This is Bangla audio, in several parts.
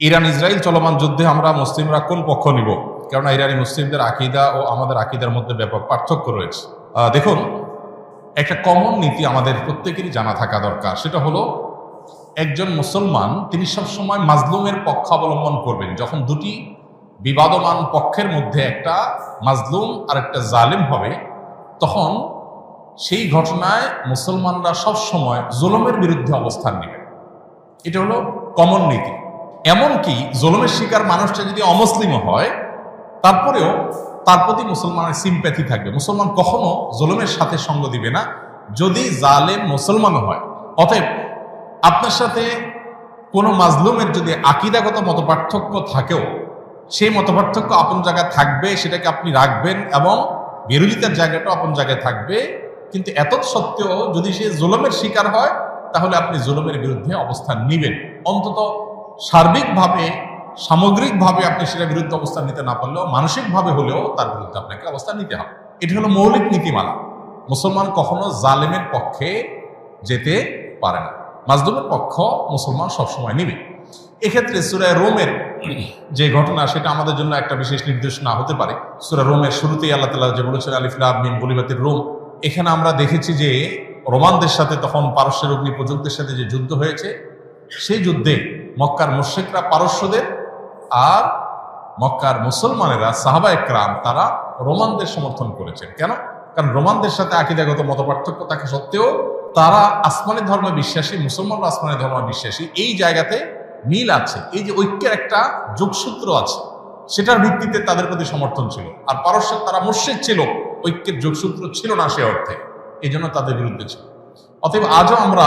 ইরান ইসরায়েল চলমান যুদ্ধে আমরা মুসলিমরা কোন পক্ষ নিব? কেননা ইরানি মুসলিমদের আকীদা ও আমাদের আকীদার মধ্যে ব্যাপক পার্থক্য রয়েছে। দেখুন, একটা কমন নীতি আমাদের প্রত্যেকেরই জানা থাকা দরকার। সেটা হলো, একজন মুসলমান তিনি সবসময় মাজলুমের পক্ষ অবলম্বন করবেন। যখন দুটি বিবাদমান পক্ষের মধ্যে একটা মাজলুম আর একটা জালিম হবে, তখন সেই ঘটনায় মুসলমানরা সবসময় জুলুমের বিরুদ্ধে অবস্থান নেবেন। এটা হলো কমন নীতি। এমনকি জুলুমের শিকার মানুষটা যদি অমুসলিমও হয়, তারপরেও তার প্রতি মুসলমানের সিম্প্যাথি থাকবে। মুসলমান কখনো জুলুমের সাথে সঙ্গ দিবে না, যদি জালেম মুসলমানও হয়। অতএব আপনার সাথে কোনো মাজলুমের যদি আকীদাগত মতপার্থক্য থাকেও, সেই মতপার্থক্য আপন জায়গায় থাকবে, সেটাকে আপনি রাখবেন, এবং বিরোধিতার জায়গাটাও আপন জায়গায় থাকবে। কিন্তু এত সত্ত্বেও যদি সে জুলুমের শিকার হয়, তাহলে আপনি জুলুমের বিরুদ্ধে অবস্থান নিবেন। অন্তত সার্বিকভাবে, সামগ্রিকভাবে আপনি সেটার বিরুদ্ধে অবস্থান নিতে না পারলেও মানসিকভাবে হলেও তার বিরুদ্ধে আপনাকে অবস্থান নিতে হবে। এটি হলো মৌলিক নীতিমালা। মুসলমান কখনো জালেমের পক্ষে যেতে পারে না, মাজলুমের পক্ষ মুসলমান সবসময় নিবে। এক্ষেত্রে সূরা রোমের যে ঘটনা, সেটা আমাদের জন্য একটা বিশেষ নির্দেশনা হতে পারে। সূরা রোমের শুরুতেই আল্লাহ তাআলা যে বলেছেন আলিফ লাম মিম গুলিবাতির রোম, এখানে আমরা দেখেছি যে রোমানদের সাথে, তখন পারস্যের অগ্নিপূজকদের সাথে যে যুদ্ধ হয়েছে, সেই যুদ্ধে মক্কার মুশরিকরা পারস্যদের আর মক্কার মুসলমানেরা সাহাবা একরাম তারা রোমানদের সমর্থন করেছেন। কেন? কারণ রোমানদের সাথে আকীদাগত মতপার্থক্য থাকা সত্ত্বেও তারা আসমানি ধর্মে বিশ্বাসী, মুসলমানরা আসমানি ধর্মে বিশ্বাসী। এই জায়গাতে মিল আছে, এই যে ঐক্যের একটা যোগসূত্র আছে, সেটার ভিত্তিতে তাদের প্রতি সমর্থন ছিল। আর পারস্যের তারা মুশরিক ছিল, ঐক্যের যোগসূত্র ছিল না সে অর্থে, এই জন্য তাদের বিরুদ্ধে ছিল। অতএব আজও আমরা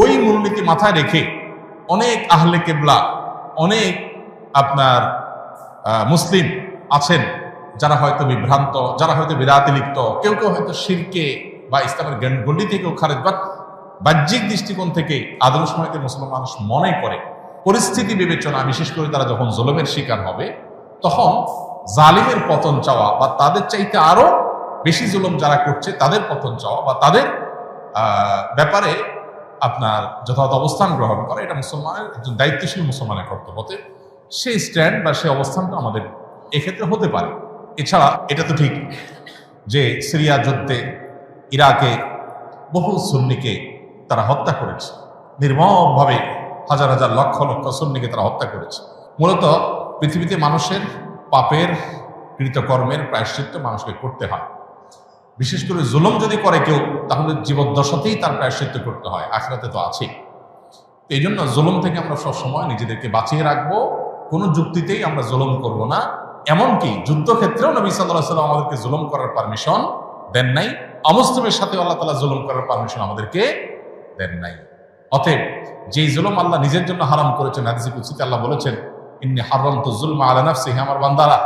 ওই মূলনীতি মাথায় রেখে অনেক আহলে কেবলা, অনেক আপনার মুসলিম আছেন যারা হয়তো বিভ্রান্ত, যারা হয়তো বিদাতে লিপ্ত, কেউ কেউ হয়তো শিরকে বা ইসলামের গণ্ডি থেকেও খারেজ, বা বাহ্যিক দৃষ্টিকোণ থেকে আদম সময়তে মুসলমান মানুষ মনে করে পরিস্থিতি বিবেচনা, বিশেষ করে তারা যখন জুলুমের শিকার হবে, তখন জালিমের পতন চাওয়া বা তাদের চাইতে আরো বেশি জুলুম যারা করছে তাদের পতন চাওয়া বা তাদের ব্যাপারে আপনার যথাযথ অবস্থান গ্রহণ করা, এটা মুসলমানের, একজন দায়িত্বশীল মুসলমানের কর্তব্য। সেই স্ট্যান্ড বা সেই অবস্থানটা আমাদের এক্ষেত্রে হতে পারে। এছাড়া এটা তো ঠিক যে সিরিয়া যুদ্ধে ইরাকে বহু সুন্নিকে তারা হত্যা করেছে, নির্মমভাবে হাজার হাজার লক্ষ লক্ষ সুন্নিকে তারা হত্যা করেছে। মূলত পৃথিবীতে মানুষের পাপের কৃতকর্মের প্রায়শ্চিত্ত মানুষকে করতে হয়। বিশেষ করে জুলুম যদি করে কেউ, তাহলে জীবদ্দশাতেই তার প্রায়শ্চিত্ত করতে হয়, আখিরাতে তো আছে। এই জন্য জুলুম থেকে আমরা সবসময় নিজেদেরকে বাঁচিয়ে রাখবো, কোনো যুক্তিতেই আমরা জুলুম করব না। এমনকি যুদ্ধক্ষেত্রেও নবী সাল্লাল্লাহু আলাইহি ওয়াসাল্লাম আমাদেরকে জুলুম করার পারমিশন দেন নাই, অমুসলিমের সাথে আল্লাহ তাআলা জুলুম করার পারমিশন আমাদেরকে দেন নাই। অতএব যেই জুলুম আল্লাহ নিজের জন্য হারাম করেছেন, হাদিসে কুদসিতে আল্লাহ বলেছেন, ইন্নী হারামতু যুলমা আলা নাফসি, হে আমার বান্দারা,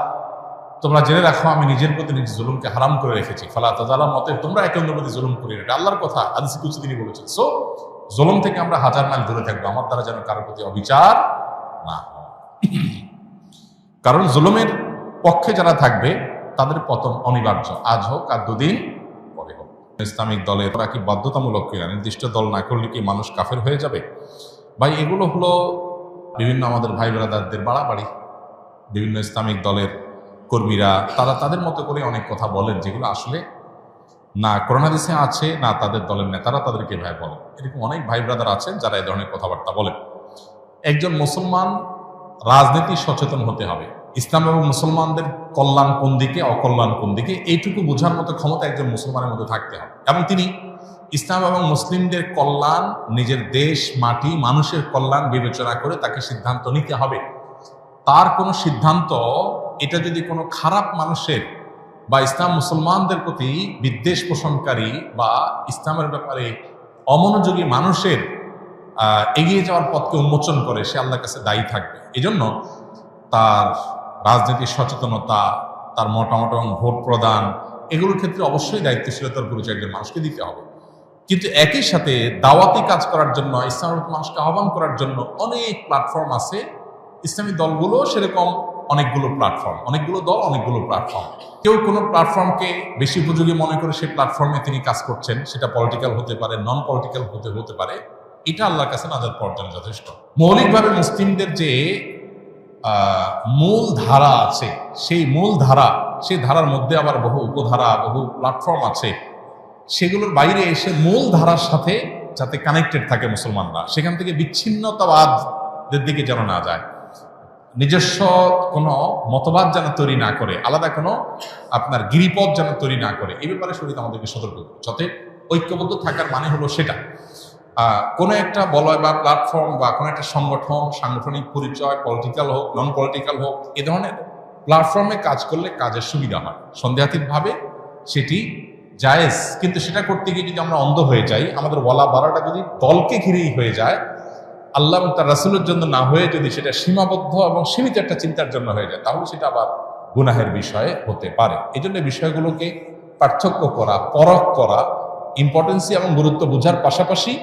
তোমরা জেনে রাখো আমি নিজের প্রতি নিজের জুলুমকে হারাম করে রেখেছি, ফালা তাযালামু, অতএব তোমরা একে অন্যের প্রতি জুলুম করিও না। এটা আল্লাহর কথা, হাদিসে কুদসি তিনি বলেছেন। সো জুলুম থেকে আমরা হাজার মাইল দূরে থাকবো, আমার দ্বারা যেন কারোর প্রতি অবিচার না হয়। কারণ জুলুমের পক্ষে যারা থাকবে তাদের পতন অনিবার্য, আজ হোক আর দুদিন পরে হোক। ইসলামিক দলের ওরা কি বাধ্যতামূলক কিনা, নির্দিষ্ট দল না করলে কি মানুষ কাফের হয়ে যাবে? ভাই, এগুলো হলো বিভিন্ন আমাদের ভাই ব্রাদারদের বাড়াবাড়ি। বিভিন্ন ইসলামিক দলের কর্মীরা তারা তাদের মতো করে অনেক কথা বলেন, যেগুলো আসলে না কোরআন হাদিসে আছে, না তাদের দলের নেতারা তাদেরকে ভাই বলেন। এরকম অনেক ভাই ব্রাদার আছেন যারা এই ধরনের কথাবার্তা বলেন। একজন মুসলমান রাজনীতি সচেতন হতে হবে। ইসলাম এবং মুসলমানদের কল্যাণ কোন দিকে, অকল্যাণ কোন দিকে, এইটুকু বোঝার মতো ক্ষমতা একজন মুসলমানের মধ্যে থাকতে হবে। এবং তিনি ইসলাম এবং মুসলিমদের কল্যাণ, নিজের দেশ, মাটি, মানুষের কল্যাণ বিবেচনা করে তাকে সিদ্ধান্ত নিতে হবে। তার কোনো সিদ্ধান্ত এটা যদি কোনো খারাপ মানুষের বা ইসলাম মুসলমানদের প্রতি বিদ্বেষ পোষণকারী বা ইসলামের ব্যাপারে অমনোযোগী মানুষের এগিয়ে যাওয়ার পথকে উন্মোচন করে, সে আল্লাহর কাছে দায়ী থাকবে। এই জন্য তার রাজনীতির সচেতনতা, তার মতামত এবং ভোট প্রদান, এগুলোর ক্ষেত্রে অবশ্যই দায়িত্বশীলতার পরিচয় একজন মানুষকে দিতে হবে। কিন্তু একই সাথে দাওয়াতি কাজ করার জন্য, ইসলামের মানুষকে আহ্বান করার জন্য অনেক প্ল্যাটফর্ম আছে। ইসলামী দলগুলো সেরকম অনেকগুলো প্ল্যাটফর্ম, অনেকগুলো দল, অনেকগুলো প্ল্যাটফর্ম। কেউ কোনো প্ল্যাটফর্মকে বেশি উপযোগী মনে করে সেই প্ল্যাটফর্মে তিনি কাজ করছেন, সেটা পলিটিক্যাল হতে পারে, নন পলিটিক্যাল হতে পারে। এটা আল্লাহর কাছে নাজাত পাওয়ার জন্য যথেষ্ট। মৌলিকভাবে মুসলিমদের যে মূল ধারা আছে, সেই মূল ধারা, সেই ধারার মধ্যে আবার বহু উপধারা, বহু প্ল্যাটফর্ম আছে, সেগুলোর বাইরে এসে মূল ধারার সাথে যাতে কানেক্টেড থাকে মুসলমানরা, সেখান থেকে বিচ্ছিন্নতাবাদের দিকে যেন না যায়, নিজস্ব কোনো মতবাদ যেন তৈরি না করে, আলাদা কোনো আপনার গিরিপথ যেন তৈরি না করে, এই ব্যাপারে শরীয়ত আমাদেরকে সতর্ক করে। যাতে ঐক্যবদ্ধ থাকার মানে হলো সেটা কোনো একটা বলয় বা প্ল্যাটফর্ম বা কোনো একটা সংগঠন, সাংগঠনিক পরিচয়, পলিটিক্যাল হোক নন পলিটিক্যাল হোক, এ ধরনের প্ল্যাটফর্মে কাজ করলে কাজের সুবিধা হয়, সন্দেহাতীতভাবে সেটি জায়েজ। কিন্তু সেটা করতে গিয়ে যদি আমরা অন্ধ হয়ে যাই, আমাদের বলা বাড়াটা যদি দলকে ঘিরেই হয়ে যায়, আল্লাহ এবং তার রাসূলের জন্য না হয়ে যদি সেটা সীমাবদ্ধ এবং সীমিত একটা চিন্তার জন্য হয়ে যায়, তাহলে সেটা আবার গুনাহের বিষয়ে হতে পারে। এই জন্য বিষয়গুলোকে পার্থক্য করা, পরখ করা, ইম্পর্টেন্সি এবং গুরুত্ব বোঝার পাশাপাশি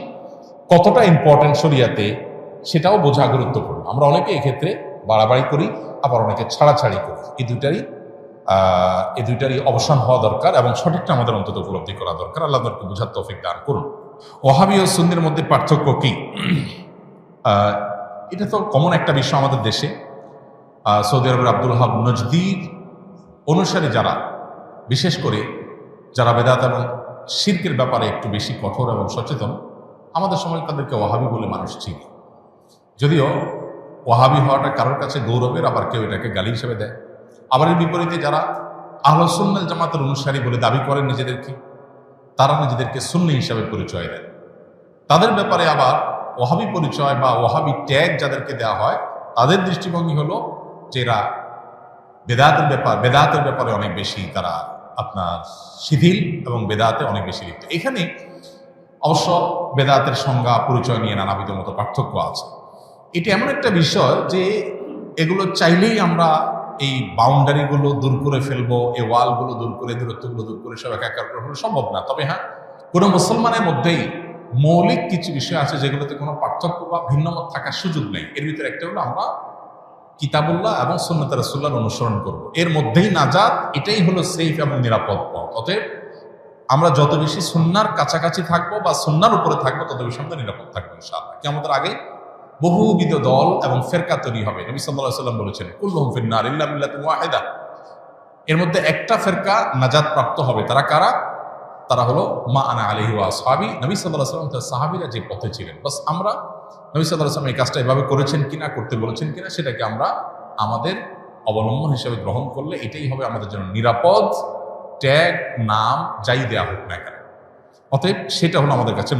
কতটা ইম্পর্টেন্ট শরিয়াতে সেটাও বোঝা গুরুত্বপূর্ণ। আমরা অনেকে এক্ষেত্রে বাড়াবাড়ি করি, আবার অনেকে ছাড়াছাড়ি করি। এই দুইটারই অবসান হওয়া দরকার এবং সঠিকটা আমাদের অন্তত উপলব্ধি করা দরকার। আল্লাহ আমাদেরকে বোঝার তৌফিক দান করুন। ওয়াহাবি ও সুন্নির মধ্যে পার্থক্য কি? এটা তো কমন একটা বিষয় আমাদের দেশে। সৌদি আরবের আব্দুল ওয়াহাব নজদির অনুসারী যারা, বিশেষ করে যারা বেদাত এবং শিরকের ব্যাপারে একটু বেশি কঠোর এবং সচেতন, আমাদের সময় তাদেরকে ওয়াহাবি বলে মানুষ চিনি। যদিও ওয়াহাবি হওয়াটা কারোর কাছে গৌরবের, আবার কেউ এটাকে গালি হিসেবে দেয়। আবার এর বিপরীতে যারা আহলে সুন্নাত জামাতের অনুসারী বলে দাবি করেন নিজেদেরকে, তারা নিজেদেরকে সুন্নি হিসাবে পরিচয় দেন। তাদের ব্যাপারে আবার ওয়াহাবি পরিচয় বা ওয়াহাবি ট্যাগ যাদেরকে দেওয়া হয়, তাদের দৃষ্টিভঙ্গি হলো যে এরা বেদাতের ব্যাপারে অনেক বেশি তারা আপনার শিথিল এবং বেদাতে অনেক বেশি লিপ্ত। এখানে অবশ্য বেদাতের সংজ্ঞা পরিচয় নিয়ে নানাবিধ মতো পার্থক্য আছে। এটা এমন একটা বিষয় যে এগুলো চাইলেই আমরা এই বাউন্ডারিগুলো দূর করে ফেলবো, এই ওয়ালগুলো দূর করে, দূরত্বগুলো দূর করে সব একাকার করে ফেলা সম্ভব না। তবে হ্যাঁ, কোনো মুসলমানের মধ্যেই মৌলিক কিছু বিষয় আছে যেগুলোতে কোনো পার্থক্য বা ভিন্নমত থাকার সুযোগ নেই। এর ভিতরে একটা হলো আমরা কিতাবুল্লাহ এবং সুন্নাত রাসূলুল্লাহর অনুসরণ করব, এর মধ্যেই নাজাত, এটাই হলো সেফ এবং নিরাপদ পথ। অতএব আমরা যত বেশি সুন্নাহর কাছাকাছি থাকবো বা সুন্নাহর উপরে থাকবো, তত বেশি আমরা নিরাপদ থাকবো ইনশাআল্লাহ। কিয়ামতের আগে বহুবিধ দল এবং ফেরকা তৈরি হবে। নবী সাল্লাল্লাহু আলাইহি ওয়াসাল্লাম বলেছেন, কুল্লুহুম ফিন-নার ইল্লা মিল্লাতুন ওয়াহিদা। এর মধ্যে একটা ফেরকা নাজাত প্রাপ্ত হবে। তারা কারা? তারা হলো মা আনা আলাইহি ওয়া আসহাবি। নবী সাল্লাল্লাহু আলাইহি ওয়াসাল্লাম তার সাহাবীরা যে পথে ছিলেন, বাস আমরা নবী সাল্লাল্লাহু আলাইহি ওয়াসাল্লাম এই কাজটা এভাবে করেছেন কিনা, করতে বলেছেন কিনা, সেটাকে আমরা আমাদের অবলম্বন হিসেবে গ্রহণ করলে এটাই হবে আমাদের জন্য নিরাপদ। ট্যাগ, নাম যাই দেয়া হোক না কেন, অতএব সেটা হলো আমাদের কাছে